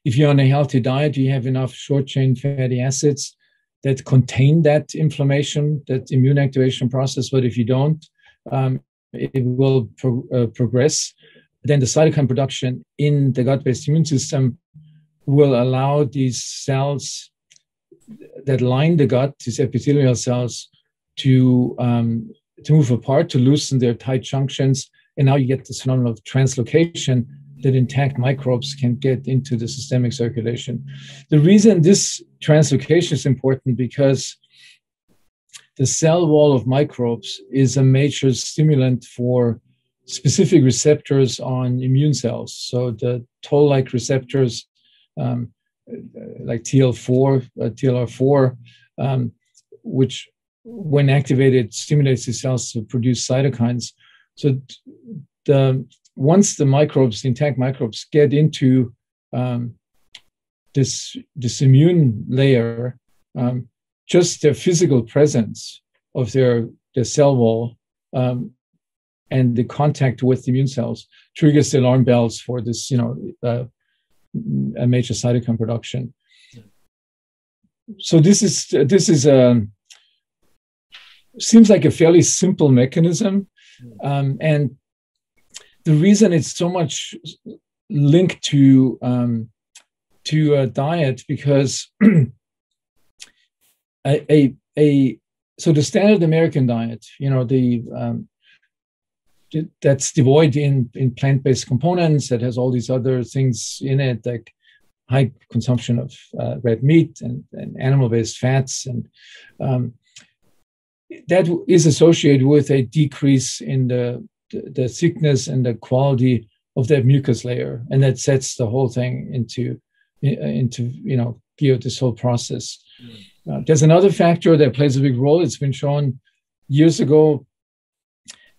If you're on a healthy diet, you have enough short-chain fatty acids that contain that inflammation, that immune activation process. But if you don't, it will progress. Then the cytokine production in the gut-based immune system will allow these cells that line the gut, these epithelial cells, to move apart, to loosen their tight junctions. And now you get this phenomenon of translocation, that intact microbes can get into the systemic circulation. The reason this translocation is important, because the cell wall of microbes is a major stimulant for specific receptors on immune cells. So the toll-like receptors, like TLR4, which when activated stimulates the cells to produce cytokines. So once the microbes, the intact microbes, get into this immune layer, just their physical presence of their cell wall and the contact with the immune cells triggers the alarm bells for this, a major cytokine production. So this is seems like a fairly simple mechanism, and the reason it's so much linked to diet, because so the standard American diet, that's devoid in plant-based components, that has all these other things in it, like high consumption of red meat and animal-based fats, and that is associated with a decrease in the thickness and the quality of that mucus layer, and that sets the whole thing into gear, this whole process. There's another factor that plays a big role. It's been shown years ago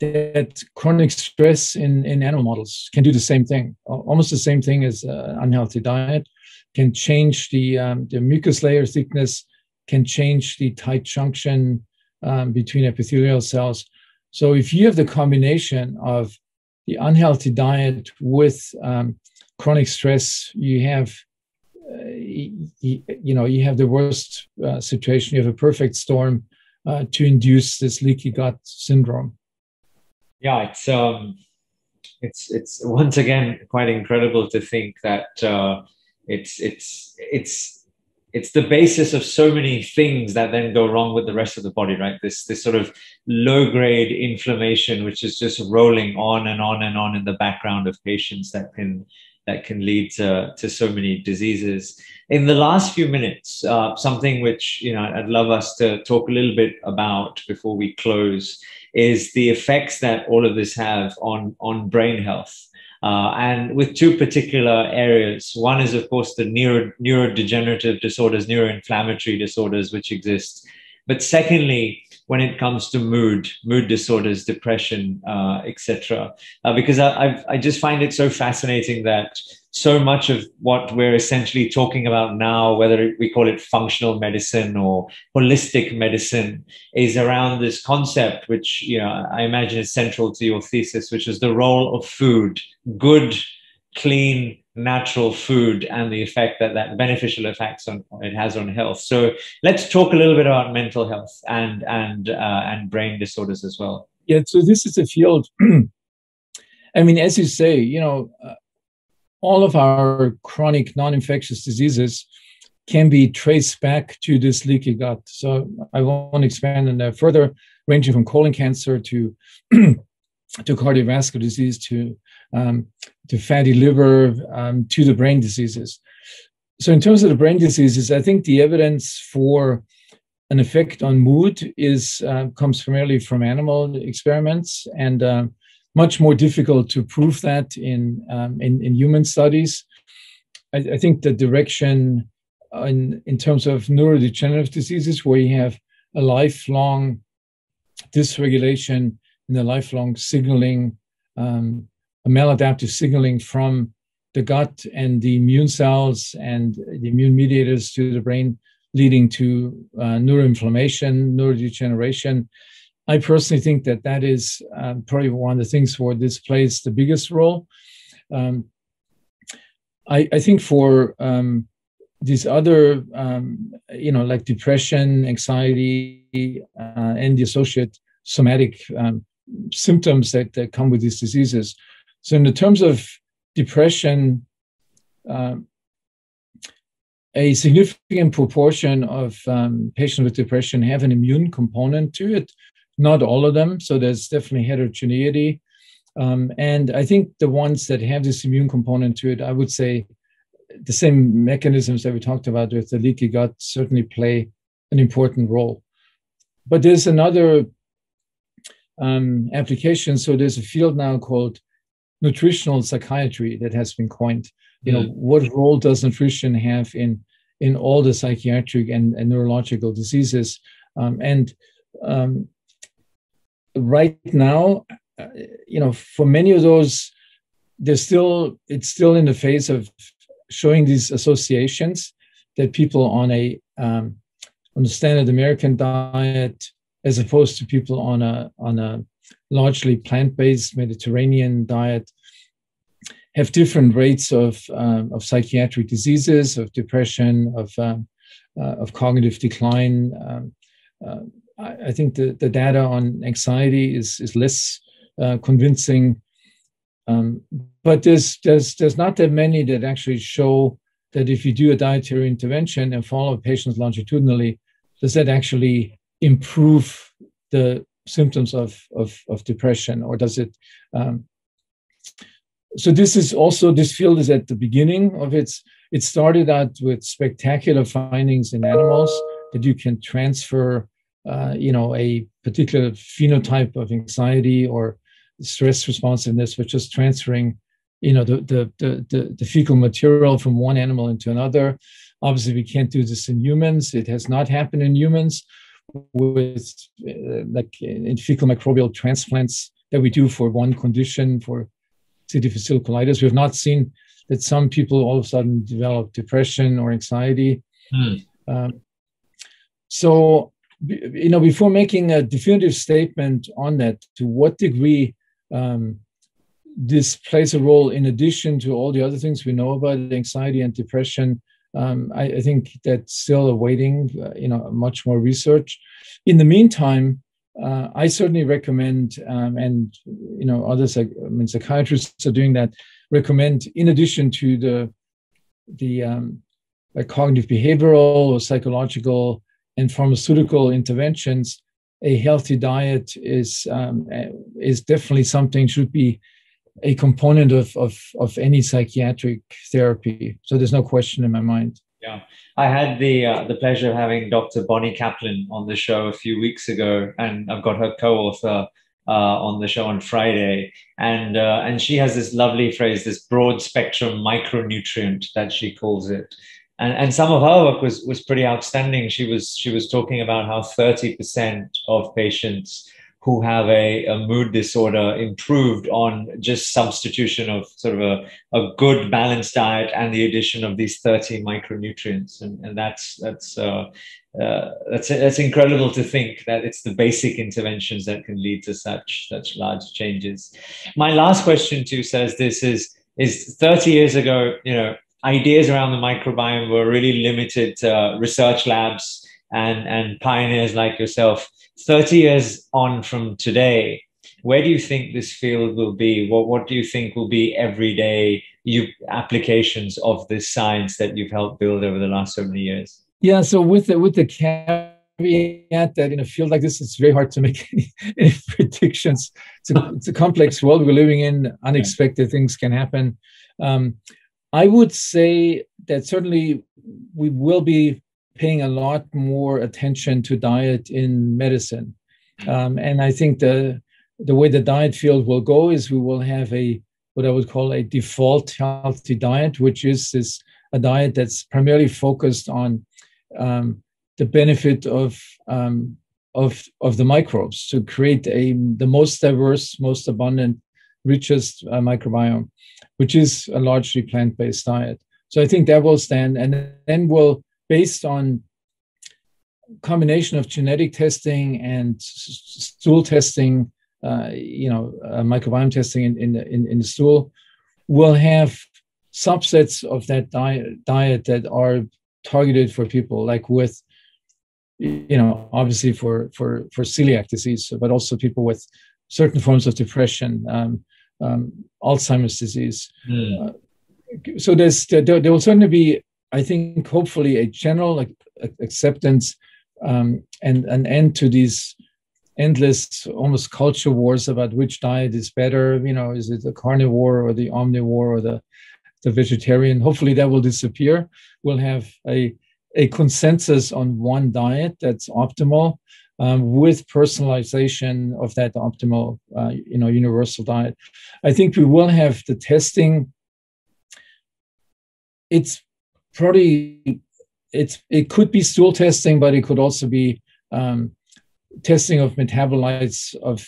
that chronic stress in animal models can do the same thing, almost the same thing as unhealthy diet, can change the mucus layer thickness, can change the tight junction between epithelial cells. So if you have the combination of the unhealthy diet with chronic stress, you have the worst situation. You have a perfect storm to induce this leaky gut syndrome. Yeah, it's once again quite incredible to think that it's the basis of so many things that then go wrong with the rest of the body, right? This sort of low-grade inflammation, which is just rolling on and on and on in the background of patients, that can lead to so many diseases. In the last few minutes, something which I'd love us to talk a little bit about before we close is the effects that all of this have on brain health. And with two particular areas. One is, of course, the neurodegenerative disorders, neuroinflammatory disorders which exist. But secondly, when it comes to mood disorders, depression, etc. Because I just find it so fascinating that so much of what we're essentially talking about now, whether we call it functional medicine or holistic medicine, is around this concept, which I imagine is central to your thesis, which is the role of food, good, clean, natural food, and the effect that beneficial effects it has on health. So let's talk a little bit about mental health and brain disorders as well. Yeah, so this is a field. I mean, as you say, all of our chronic non-infectious diseases can be traced back to this leaky gut. So I won't expand on that further, ranging from colon cancer to cardiovascular disease to fatty liver, to the brain diseases. So in terms of the brain diseases, I think the evidence for an effect on mood comes primarily from animal experiments, and much more difficult to prove that in human studies. I think the direction in terms of neurodegenerative diseases, where you have a lifelong dysregulation in the lifelong signaling, a maladaptive signaling from the gut and the immune cells and the immune mediators to the brain, leading to neuroinflammation, neurodegeneration. I personally think that is probably one of the things where this plays the biggest role. I think for these other, like depression, anxiety, and the associated somatic symptoms that come with these diseases. So in the terms of depression, a significant proportion of patients with depression have an immune component to it, not all of them. So there's definitely heterogeneity. And I think the ones that have this immune component to it, I would say the same mechanisms that we talked about with the leaky gut certainly play an important role. But there's another application. So there's a field now called Nutritional Psychiatry that has been coined. You know, what role does nutrition have in all the psychiatric and neurological diseases? Right now, you know, for many of those, it's still in the phase of showing these associations that people on a standard American diet, as opposed to people on a largely plant-based Mediterranean diet, have different rates of psychiatric diseases, of depression, of cognitive decline. I think the data on anxiety is less convincing, but there's not that many that actually show that if you do a dietary intervention and follow patients longitudinally, does that actually improve the symptoms of depression, or does it? So this field is at the beginning of it started out with spectacular findings in animals that you can transfer, a particular phenotype of anxiety or stress responsiveness, but just transferring, the fecal material from one animal into another. Obviously, we can't do this in humans. It has not happened in humans with like in fecal microbial transplants that we do for one condition, for C. difficile colitis. We have not seen that some people all of a sudden develop depression or anxiety. So, before making a definitive statement on that, to what degree this plays a role in addition to all the other things we know about anxiety and depression, I think that's still awaiting, much more research. In the meantime, I certainly recommend, and others, psychiatrists are doing that, recommend, in addition to the cognitive behavioral or psychological and pharmaceutical interventions, a healthy diet is definitely something, should be a component of any psychiatric therapy. So there's no question in my mind. Yeah, I had the pleasure of having Dr. Bonnie Kaplan on the show a few weeks ago, and I've got her co-author on the show on Friday, and she has this lovely phrase, this broad spectrum micronutrient that she calls it, and some of her work was pretty outstanding. She was talking about how 30% of patients who have a mood disorder improved on just substitution of sort of a good balanced diet and the addition of these 30 micronutrients. And that's incredible to think that it's the basic interventions that can lead to such large changes. My last question too says this is 30 years ago, ideas around the microbiome were really limited to research labs and pioneers like yourself. 30 years on from today, where do you think this field will be? What do you think will be everyday applications of this science that you've helped build over the last so many years? Yeah, so with the caveat that in a field like this, it's very hard to make any predictions. It's a complex world we're living in. Unexpected things can happen. I would say that certainly we will be paying a lot more attention to diet in medicine. And I think the way the diet field will go is we will have what I would call a default healthy diet, which is a diet that's primarily focused on the benefit of the microbes to create the most diverse, most abundant, richest microbiome, which is a largely plant-based diet. So I think that will stand, and then we'll, based on combination of genetic testing and stool testing, microbiome testing in the stool, we'll have subsets of that diet that are targeted for people, like with, obviously for celiac disease, but also people with certain forms of depression, Alzheimer's disease. So there will certainly be, I think, hopefully a general acceptance and an end to these endless, almost culture wars about which diet is better. Is it the carnivore or the omnivore or the vegetarian? Hopefully that will disappear. We'll have a consensus on one diet that's optimal, with personalization of that optimal, universal diet. I think we will have the testing. It could be stool testing, but it could also be testing of metabolites, of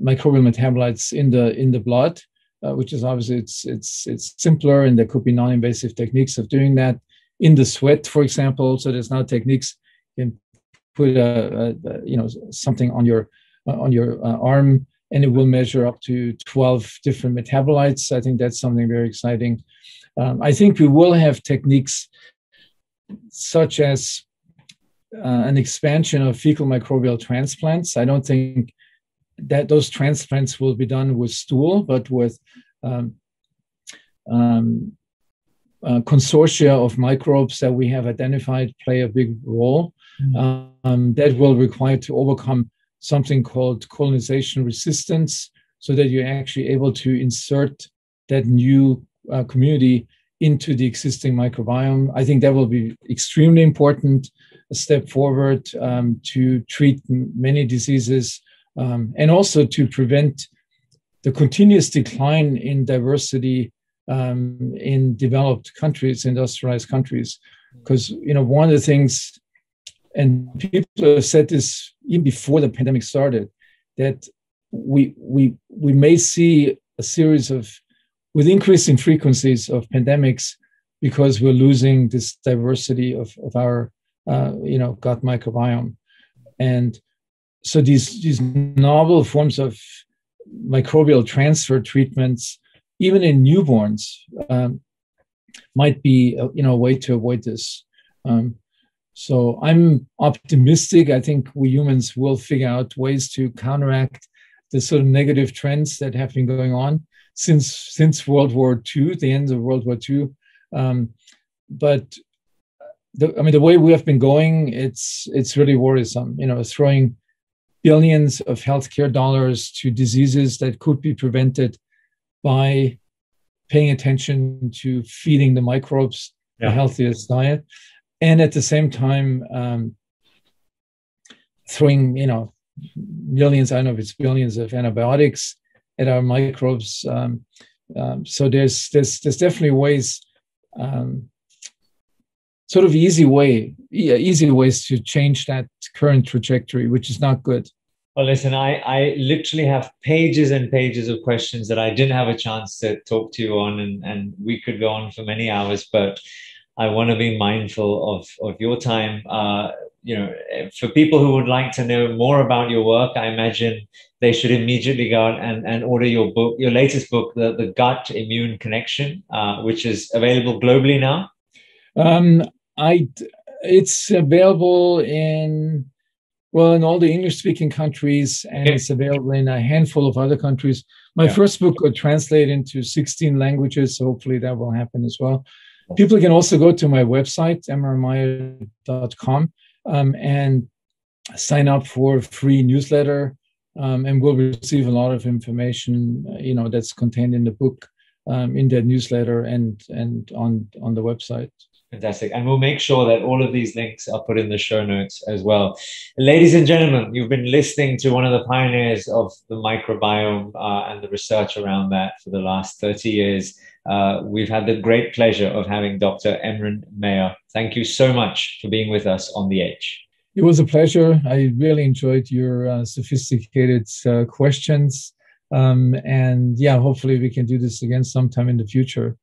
microbial metabolites in the blood, which is obviously it's simpler, and there could be non-invasive techniques of doing that in the sweat, for example. So there's now techniques. You can put something on your arm, and it will measure up to 12 different metabolites. I think that's something very exciting. I think we will have techniques such as an expansion of fecal microbial transplants. I don't think that those transplants will be done with stool, but with consortia of microbes that we have identified play a big role. That will require to overcome something called colonization resistance, so that you're actually able to insert that new community into the existing microbiome. I think that will be extremely important, a step forward to treat many diseases, and also to prevent the continuous decline in diversity in developed countries, industrialized countries. Because one of the things, and people have said this even before the pandemic started, that we may see a series of, with increasing frequencies of pandemics, because we're losing this diversity of our gut microbiome. And so these novel forms of microbial transfer treatments, even in newborns, might be a way to avoid this. So I'm optimistic. I think we humans will figure out ways to counteract the sort of negative trends that have been going on since World War II, the end of World War II. But the way we have been going, it's really worrisome. Throwing billions of healthcare dollars to diseases that could be prevented by paying attention to feeding the microbes the healthiest diet, and at the same time throwing millions, I don't know if it's billions, of antibiotics at our microbes. So there's definitely ways, sort of easy ways to change that current trajectory, which is not good. Well, listen, I literally have pages and pages of questions that I didn't have a chance to talk to you on, and we could go on for many hours, but I want to be mindful of your time. For people who would like to know more about your work, I imagine they should immediately go out and order your book, your latest book, the Gut Immune Connection, which is available globally now. It's available in all the English-speaking countries, and it's available in a handful of other countries. My first book got translated into 16 languages, so hopefully that will happen as well. People can also go to my website, emeranmayer.com, and sign up for a free newsletter, and we'll receive a lot of information, that's contained in the book, in that newsletter and on the website. Fantastic. And we'll make sure that all of these links are put in the show notes as well. Ladies and gentlemen, you've been listening to one of the pioneers of the microbiome and the research around that for the last 30 years. We've had the great pleasure of having Dr. Emeran Mayer. Thank you so much for being with us on The Edge. It was a pleasure. I really enjoyed your sophisticated questions. And hopefully we can do this again sometime in the future.